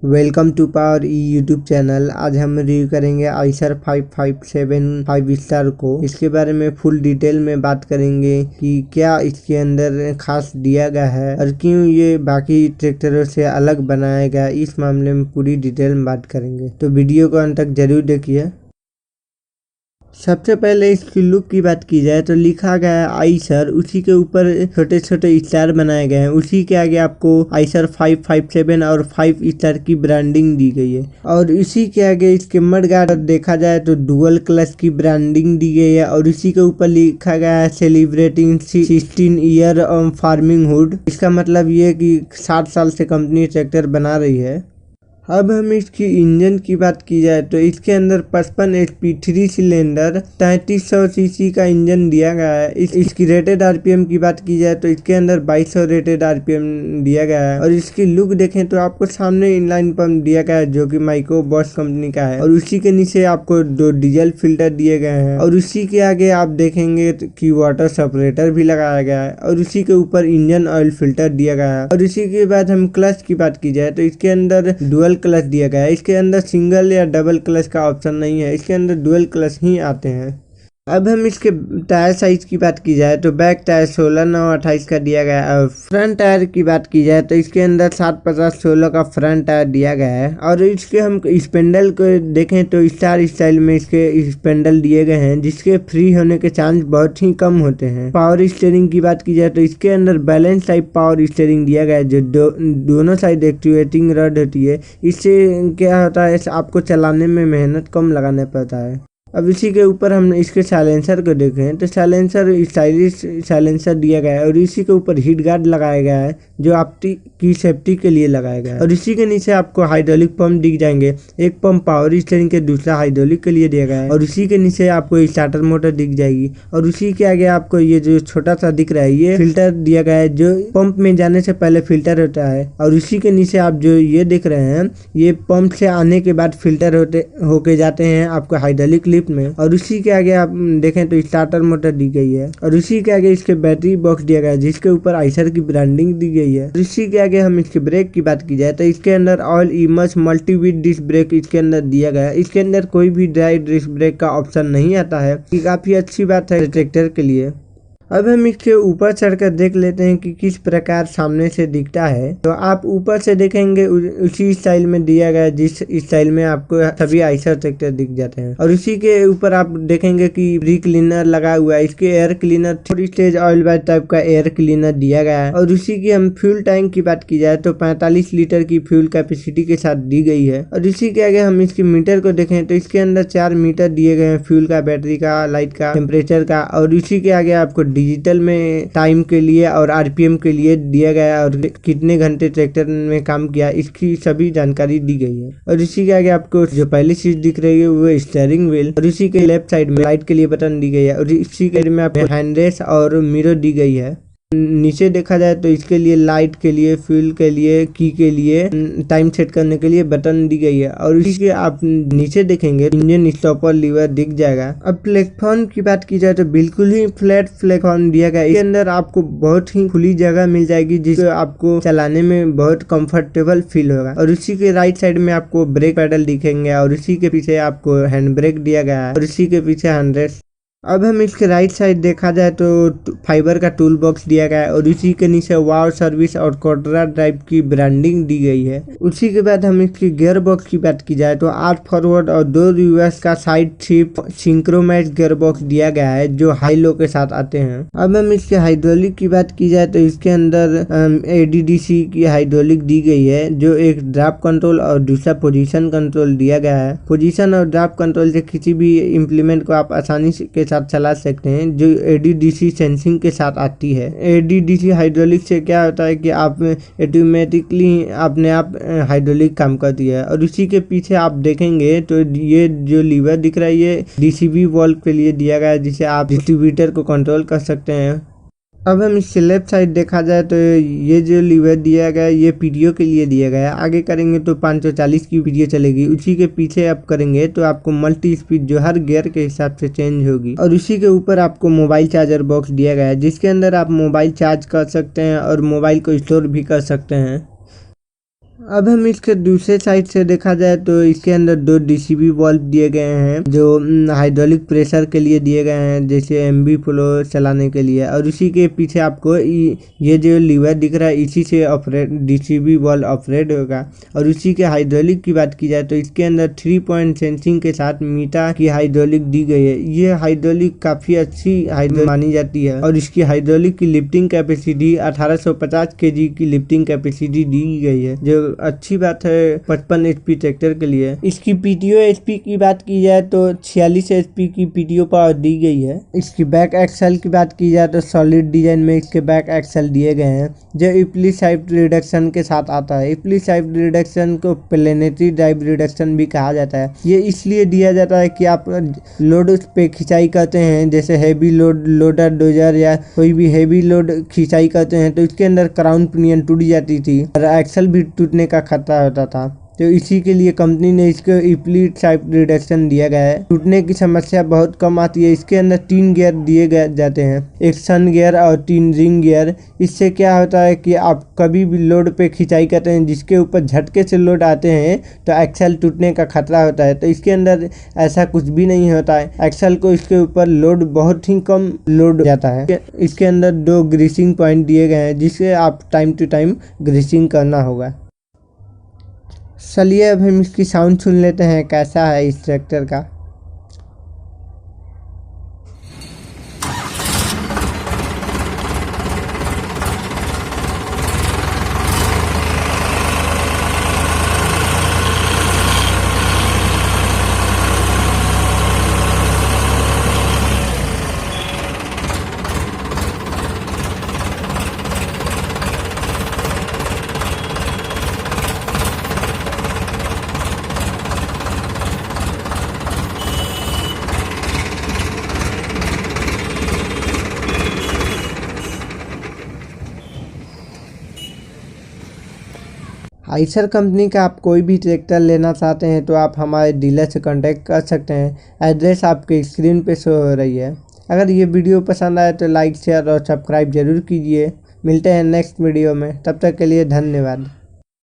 Welcome to power E YouTube channel. आज हम review करेंगे आइसर 557 5 स्टार को। इसके बारे में फुल डिटेल में बात करेंगे कि क्या इसके अंदर खास दिया गया है और क्यों ये बाकी ट्रैक्टरों से अलग बनाया गया। इस मामले में पूरी डिटेल में बात करेंगे, तो वीडियो को अंत तक जरूर देखिए। सबसे पहले इसकी लुक की बात की जाए तो लिखा गया है आइसर, उसी के ऊपर छोटे छोटे स्टार बनाए गए हैं। उसी के आगे आपको आइसर 557 और 5 स्टार की ब्रांडिंग दी गई है और इसी के आगे इसके मडगार्ड देखा जाए तो डुअल क्लच की ब्रांडिंग दी गई है और इसी के ऊपर लिखा गया है सेलिब्रेटिंग 16 ईयर फार्मिंग हुड। इसका मतलब ये कि 60 साल से कंपनी ट्रैक्टर बना रही है। अब हम इसकी इंजन की बात की जाए तो इसके अंदर 55 HP 3 सिलेंडर 3300 सीसी का इंजन दिया गया है। इसकी रेटेड आरपीएम की बात की जाए तो इसके अंदर 2200 रेटेड आरपीएम दिया गया है और इसकी लुक देखें तो आपको सामने इनलाइन पंप दिया गया है जो कि माइक्रो बॉस कंपनी का है और उसी के नीचे आपको 2 डीजल फिल्टर दिए गए हैं और उसी के आगे आप देखेंगे कि वाटर सेपरेटर भी लगाया गया है और उसी के ऊपर इंजन ऑयल फिल्टर दिया गया है। और इसी के बाद हम क्लच की बात की जाए तो इसके अंदर डुअल क्लच दिया गया है। इसके अंदर सिंगल या डबल क्लच का ऑप्शन नहीं है, इसके अंदर डुअल क्लच ही आते हैं। अब हम इसके टायर साइज की बात की जाए तो बैक टायर 16/9/28 का दिया गया है और फ्रंट टायर की बात की जाए तो इसके अंदर 7/50/16 का फ्रंट टायर दिया गया है। और इसके हम स्पेंडल को देखें तो स्टार स्टाइल में इसके स्पेंडल दिए गए हैं जिसके फ्री होने के चांस बहुत ही कम होते हैं। पावर स्टीयरिंग की बात की जाए तो इसके अंदर बैलेंस टाइप पावर स्टीयरिंग दिया गया है जो दोनों साइड एक्टिवेटिंग रॉड होती है। इससे क्या होता है, आपको चलाने में मेहनत कम लगाना पड़ता है। अब इसी के ऊपर हम इसके साइलेंसर को देखें तो साइलेंसर स्टाइलिश साइलेंसर दिया गया है और इसी के ऊपर हीट गार्ड लगाया गया है जो आपकी सेफ्टी के लिए लगाया गया है। और इसी के नीचे आपको हाइड्रोलिक पंप दिख जाएंगे, एक पंप पावर स्टीयरिंग के दूसरा हाइड्रोलिक के लिए दिया गया है और इसी के नीचे आपको स्टार्टर मोटर दिख जाएगी और उसी के आगे आपको ये जो छोटा सा दिख रहा है ये फिल्टर दिया गया है जो पंप में जाने से पहले फिल्टर होता है। और इसी के नीचे आप जो ये देख रहे हैं ये पंप से आने के बाद फिल्टर होके जाते हैं आपको हाइड्रोलिक में। और उसी के आगे आप देखें तो स्टार्टर मोटर दी गई है और उसी के आगे इसके बैटरी बॉक्स दिया गया है जिसके ऊपर आइसर की ब्रांडिंग दी गई है। और इसी के आगे हम इसके ब्रेक की बात की जाए तो इसके अंदर oil immerse multi wet disc brake इसके अंदर दिया गया है। इसके अंदर कोई भी ड्राई डिस्क ब्रेक का ऑप्शन नहीं आता है, ये काफी अच्छी बात है ट्रैक्टर के लिए। अब हम इसके ऊपर चढ़कर देख लेते हैं कि किस प्रकार सामने से दिखता है। तो आप ऊपर से देखेंगे उसी स्टाइल में दिया गया जिस स्टाइल में आपको सभी आइसर ट्रैक्टर दिख जाते हैं। और उसी के ऊपर आप देखेंगे कि प्री क्लीनर लगा हुआ है, इसके air cleaner 4 stage oil bath type का एयर क्लीनर दिया गया है। और उसी की हम फ्यूल टैंक की बात की जाए तो 45 लीटर की फ्यूल कैपेसिटी के साथ दी गई है। और इसी के आगे हम इसके मीटर को देखें तो इसके अंदर 4 मीटर दिए गए हैं, फ्यूल का, बैटरी का, लाइट का, टेम्परेचर का। और इसी के आगे आपको डिजिटल में टाइम के लिए और आरपीएम के लिए दिया गया और कितने घंटे ट्रैक्टर में काम किया इसकी सभी जानकारी दी गई है। और इसी के आगे आपको जो पहली चीज दिख रही है वो स्टीयरिंग व्हील और इसी के लेफ्ट साइड में लाइट के लिए बटन दी गई है और इसी के में आपको हैंड रेस्ट और मिरर दी गई है। नीचे देखा जाए तो इसके लिए लाइट के लिए, फ्यूल के लिए, की के लिए, टाइम सेट करने के लिए बटन दी गई है। और इसके आप नीचे देखेंगे इंजन स्टॉपर लीवर दिख जाएगा। अब प्लेटफॉर्म की बात की जाए तो बिल्कुल ही फ्लैट प्लेटफॉर्म दिया गया है। इसके अंदर आपको बहुत ही खुली जगह मिल जाएगी जिससे आपको चलाने में बहुत कंफर्टेबल फील होगा। और इसी के राइट साइड में आपको ब्रेक पैडल दिखेंगे और इसी के पीछे आपको हैंड ब्रेक दिया गया है और इसी के पीछे हैंड रेस्ट। अब हम इसके राइट साइड देखा जाए तो फाइबर का टूल बॉक्स दिया गया है और इसी के नीचे वाव सर्विस और कोटरा ड्राइव की ब्रांडिंग दी गई है। उसी के बाद हम इसकी गियर बॉक्स की बात की जाए तो 8 फॉरवर्ड और 2 रिवर्स का साइड शिफ्ट सिंक्रोमाइज गियर बॉक्स दिया गया है जो हाई लो के साथ आते हैं। अब हम इसके हाइड्रोलिक की बात की जाए तो इसके अंदर ADDC की हाइड्रोलिक दी गई है जो एक ड्राफ्ट कंट्रोल और दूसरा पोजीशन कंट्रोल दिया गया है। पोजीशन और ड्राफ्ट कंट्रोल से किसी भी इम्प्लीमेंट को आप आसानी के साथ चला सकते हैं जो ADDC सेंसिंग के साथ आती है। ADDC हाइड्रोलिक से क्या होता है कि आप ऑटोमेटिकली अपने आप हाइड्रोलिक काम करती है। और इसी के पीछे आप देखेंगे तो ये जो लीवर दिख रहा है ये DCB वॉल्व के लिए दिया गया है जिसे आप डिस्ट्रीब्यूटर को कंट्रोल कर सकते हैं। अब हम इससे लेफ्ट साइड देखा जाए तो ये जो लीवर दिया गया है ये पीडीओ के लिए दिया गया है। आगे करेंगे तो 540 की पीडीओ चलेगी। उसी के पीछे आप करेंगे तो आपको मल्टी स्पीड जो हर गियर के हिसाब से चेंज होगी। और उसी के ऊपर आपको मोबाइल चार्जर बॉक्स दिया गया है जिसके अंदर आप मोबाइल चार्ज कर सकते हैं और मोबाइल को स्टोर भी कर सकते हैं। अब हम इसके दूसरे साइड से देखा जाए तो इसके अंदर 2 DCB वाल्व दिए गए हैं जो हाइड्रोलिक प्रेशर के लिए दिए गए हैं, जैसे MB फ्लो चलाने के लिए। और उसी के पीछे आपको ये जो लीवर दिख रहा है इसी से DCB वाल्व ऑपरेट होगा। और उसी के हाइड्रोलिक की बात की जाए तो इसके अंदर 3 पॉइंट सेंसिंग के साथ मीटा की हाइड्रोलिक दी गई है। ये हाइड्रोलिक काफी अच्छी हाइड्रोलिक मानी जाती है और इसकी हाइड्रोलिक की लिफ्टिंग कैपेसिटी 1850 kg की लिफ्टिंग कैपेसिटी दी गई है, जो अच्छी बात है 55 HP ट्रैक्टर के लिए। इसकी PTO HP की बात की जाए तो 46 HP की PTO पावर दी गई है। इसकी बैक एक्सल की बात की जाए तो सॉलिड डिजाइन में इसके बैक एक्सल दिए गए हैं जो इपली साइड रिडक्शन के साथ आता है। इपली साइड रिडक्शन को प्लेनेटरी ड्राइव रिडक्शन भी कहा जाता है। ये इसलिए दिया जाता है कि आप लोड उस पे खिंचाई करते हैं, जैसे हैवी लोड, लोडर, डोजर या कोई भी हैवी लोड खिंचाई करते हैं तो इसके अंदर क्राउन पिनियन टूट जाती थी और एक्सल भी टूटने का खतरा होता था। तो इसी के लिए कंपनी ने इसको इपली टाइप रिडक्शन दिया गया है। टूटने की समस्या बहुत कम आती है। इसके अंदर 3 गियर दिए गए जाते हैं, एक सन गियर और 3 रिंग गियर। इससे क्या होता है कि आप कभी भी लोड पे खिंचाई करते हैं जिसके ऊपर झटके से लोड आते हैं तो एक्सल टूटने का खतरा होता है। तो इसके अंदर ऐसा कुछ भी नहीं होता है। एक्सल को इसके ऊपर लोड बहुत ही कम लोड जाता है। इसके अंदर 2 ग्रीसिंग पॉइंट दिए गए हैं जिससे आप टाइम टू टाइम ग्रीसिंग करना होगा। चलिए अब हम इसकी साउंड सुन लेते हैं कैसा है इस ट्रैक्टर का। आइसर कंपनी का आप कोई भी ट्रैक्टर लेना चाहते हैं तो आप हमारे डीलर से कांटेक्ट कर सकते हैं। एड्रेस आपके स्क्रीन पे शो हो रही है। अगर ये वीडियो पसंद आए तो लाइक, शेयर और सब्सक्राइब जरूर कीजिए। मिलते हैं नेक्स्ट वीडियो में, तब तक के लिए धन्यवाद।